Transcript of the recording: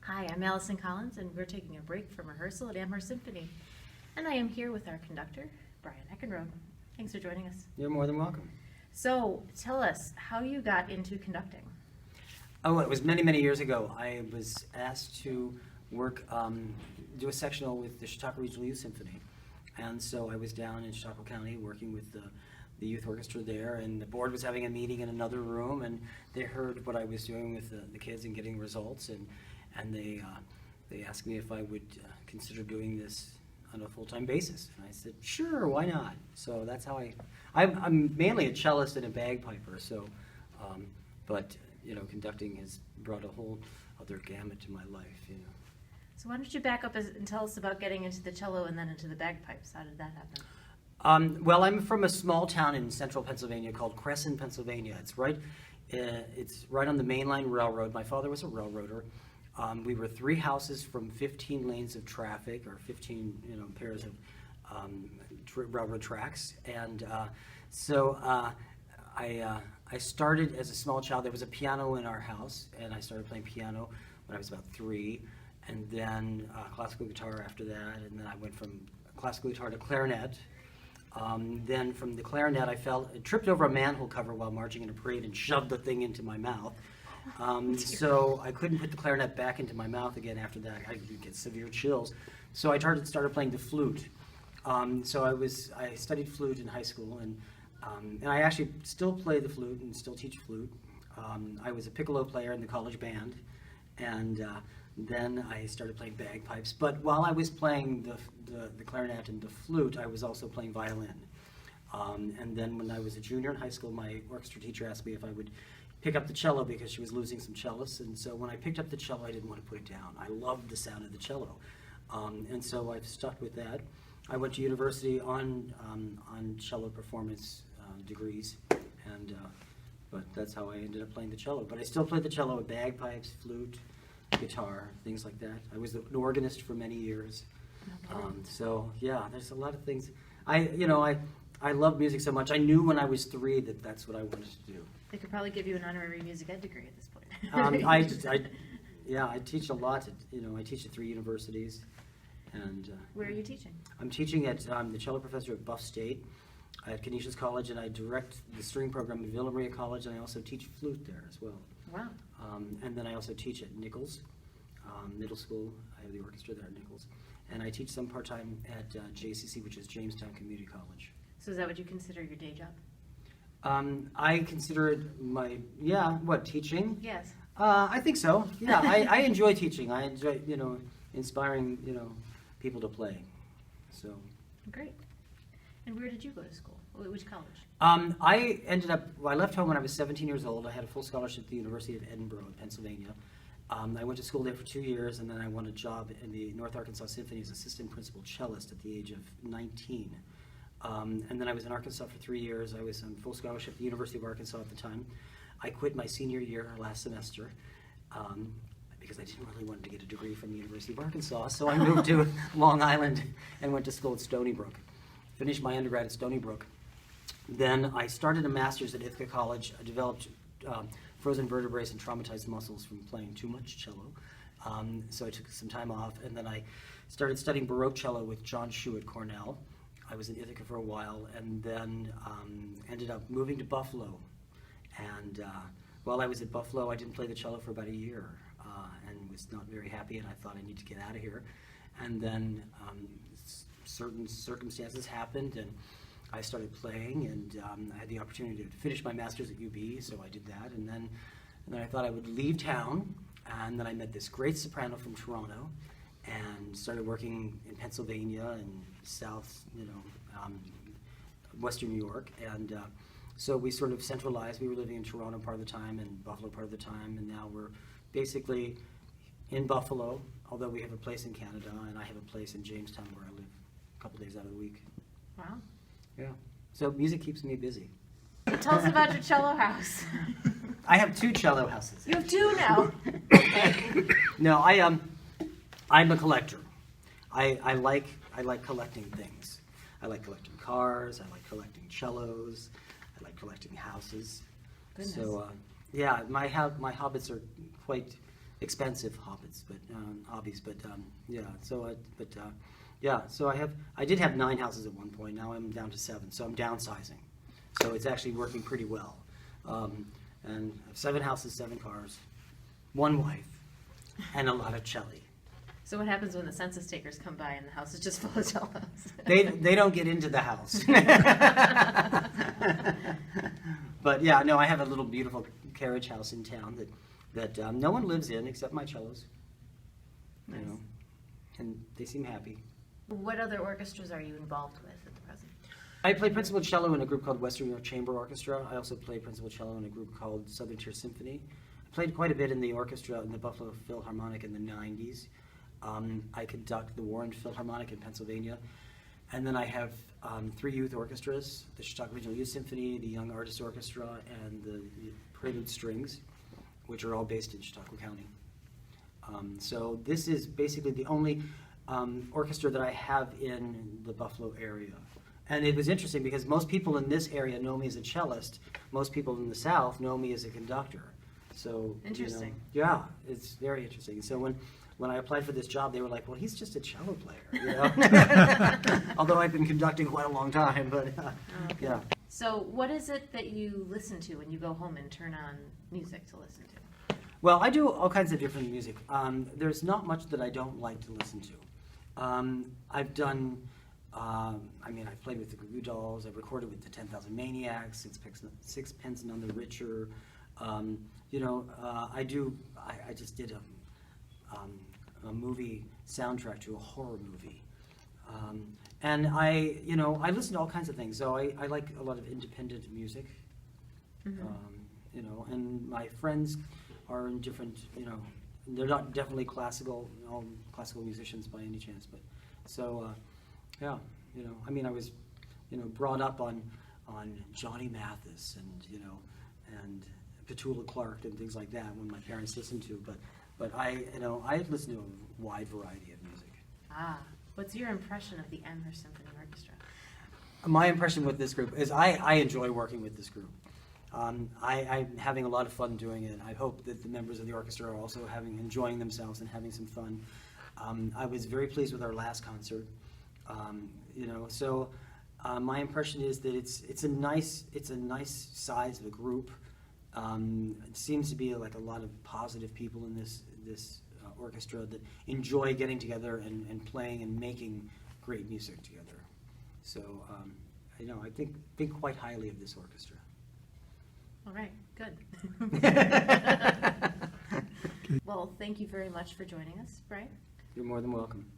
Hi, I'm Allison Collins, and we're taking a break from rehearsal at Amherst Symphony. And I am here with our conductor, Bryan. Thanks for joining us. You're more than welcome. So, tell us how you got into conducting. Oh, it was many, many years ago. I was asked to work, do a sectional with the Chautauqua Regional Youth Symphony. And so I was down in Chautauqua County working with the youth orchestra there, and the board was having a meeting in another room, and they heard what I was doing with the kids and getting results, and they asked me if I would consider doing this on a full-time basis. And I said, sure, why not? So that's how I'm mainly a cellist and a bagpiper, so, but, conducting has brought a whole other gamut to my life, So why don't you back up and tell us about getting into the cello and then into the bagpipes? How did that happen? Well, I'm from a small town in central Pennsylvania called Crescent, Pennsylvania. It's right on the Main Line Railroad. My father was a railroader. We were 3 houses from 15 lanes of traffic, or 15 pairs of railroad tracks. And so I started as a small child. There was a piano in our house, and I started playing piano when I was about 3, and then classical guitar after that, and then I went from classical guitar to clarinet. Then from the clarinet, I tripped over a manhole cover while marching in a parade and shoved the thing into my mouth. So I couldn't put the clarinet back into my mouth again after that. I could get severe chills. So I started playing the flute. So I studied flute in high school, and I actually still play the flute and still teach flute. I was a piccolo player in the college band, and then I started playing bagpipes. But while I was playing the clarinet and the flute, I was also playing violin. And then when I was a junior in high school, my orchestra teacher asked me if I would pick up the cello because she was losing some cellists. And so when I picked up the cello, I didn't want to put it down. I loved the sound of the cello. And so I've stuck with that. I went to university on cello performance degrees, but that's how I ended up playing the cello. But I still play the cello with bagpipes, flute, guitar, things like that. I was an organist for many years. Okay. So yeah, there's a lot of things. I love music so much. I knew when I was 3 that that's what I wanted to do. They could probably give you an honorary music ed degree at this point. I teach a lot. I teach at 3 universities. And Where are you teaching? I'm teaching at the cello professor at Buff State at Canisius College, and I direct the string program at Villa Maria College, and I also teach flute there as well. Wow. And then I also teach at Nichols Middle School. I have the orchestra there at Nichols. And I teach some part-time at JCC, which is Jamestown Community College. So is that what you consider your day job? I consider it teaching? Yes. I think so. Yeah, I enjoy teaching. I enjoy, inspiring, people to play. So. Great. And where did you go to school? Which college? I left home when I was 17 years old. I had a full scholarship at the University of Edinburgh in Pennsylvania. I went to school there for 2 years, and then I won a job in the North Arkansas Symphony as assistant principal cellist at the age of 19. And then I was in Arkansas for 3 years. I was on full scholarship at the University of Arkansas at the time. I quit my senior year last semester because I didn't really want to get a degree from the University of Arkansas, so I moved to Long Island and went to school at Stony Brook. Finished my undergrad at Stony Brook. Then I started a master's at Ithaca College. I developed frozen vertebrae and traumatized muscles from playing too much cello. So I took some time off, and then I started studying Baroque cello with John Shue at Cornell. I was in Ithaca for a while, and then ended up moving to Buffalo. And while I was at Buffalo, I didn't play the cello for about a year, and was not very happy, and I thought I need to get out of here. And then certain circumstances happened, and I started playing, and I had the opportunity to finish my master's at UB, so I did that. And then I thought I would leave town, and then I met this great soprano from Toronto, and started working in Pennsylvania and South, Western New York. And so we sort of centralized. We were living in Toronto part of the time and Buffalo part of the time, and now we're basically in Buffalo, although we have a place in Canada, and I have a place in Jamestown where I live a couple days out of the week. Wow. Yeah. So music keeps me busy. Tell us about your cello house. I have 2 cello houses. You have 2 now. No, I'm a collector. I like collecting things. I like collecting cars. I like collecting cellos. I like collecting houses. Goodness. So yeah, my habits are quite expensive hobbies, but yeah. So I did have 9 houses at one point. Now I'm down to 7. So I'm downsizing. So it's actually working pretty well. And I have 7 houses, 7 cars, 1 wife, and a lot of celli. So what happens when the census takers come by and the house is just full of cellos? They don't get into the house. But yeah, no, I have a little beautiful carriage house in town that no one lives in except my cellos. Nice. You know, and they seem happy. What other orchestras are you involved with at the present? I play principal cello in a group called Western New York Chamber Orchestra. I also play principal cello in a group called Southern Tier Symphony. I played quite a bit in the orchestra in the Buffalo Philharmonic in the 90s. I conduct the Warren Philharmonic in Pennsylvania. And then I have 3 youth orchestras, the Chautauqua Regional Youth Symphony, the Young Artist Orchestra, and the Prelude Strings, which are all based in Chautauqua County. So this is basically the only orchestra that I have in the Buffalo area. And it was interesting because most people in this area know me as a cellist. Most people in the South know me as a conductor. So, Interesting. Yeah, it's very interesting. So when I applied for this job, they were like, well, he's just a cello player, you know? Although I've been conducting quite a long time, but yeah. So what is it that you listen to when you go home and turn on music to listen to? Well, I do all kinds of different music. There's not much that I don't like to listen to. I've done, I've played with the Goo Goo Dolls, I've recorded with the 10,000 Maniacs, Sixpence None the Richer. I just did a movie soundtrack to a horror movie. And I listen to all kinds of things. So I like a lot of independent music. Mm-hmm. And my friends are in different, they're not definitely classical musicians by any chance, but so yeah, I was brought up on Johnny Mathis and Petula Clark and things like that when my parents listened to, but I listen to a wide variety of music. What's your impression of the Amherst Symphony Orchestra? My impression with this group is I enjoy working with this group. I'm having a lot of fun doing it. I hope that the members of the orchestra are also enjoying themselves and having some fun. I was very pleased with our last concert. My impression is that it's a nice size of a group. It seems to be like a lot of positive people in this orchestra that enjoy getting together and playing and making great music together. So I think quite highly of this orchestra. All right, good. Well, thank you very much for joining us, Bryan. You're more than welcome.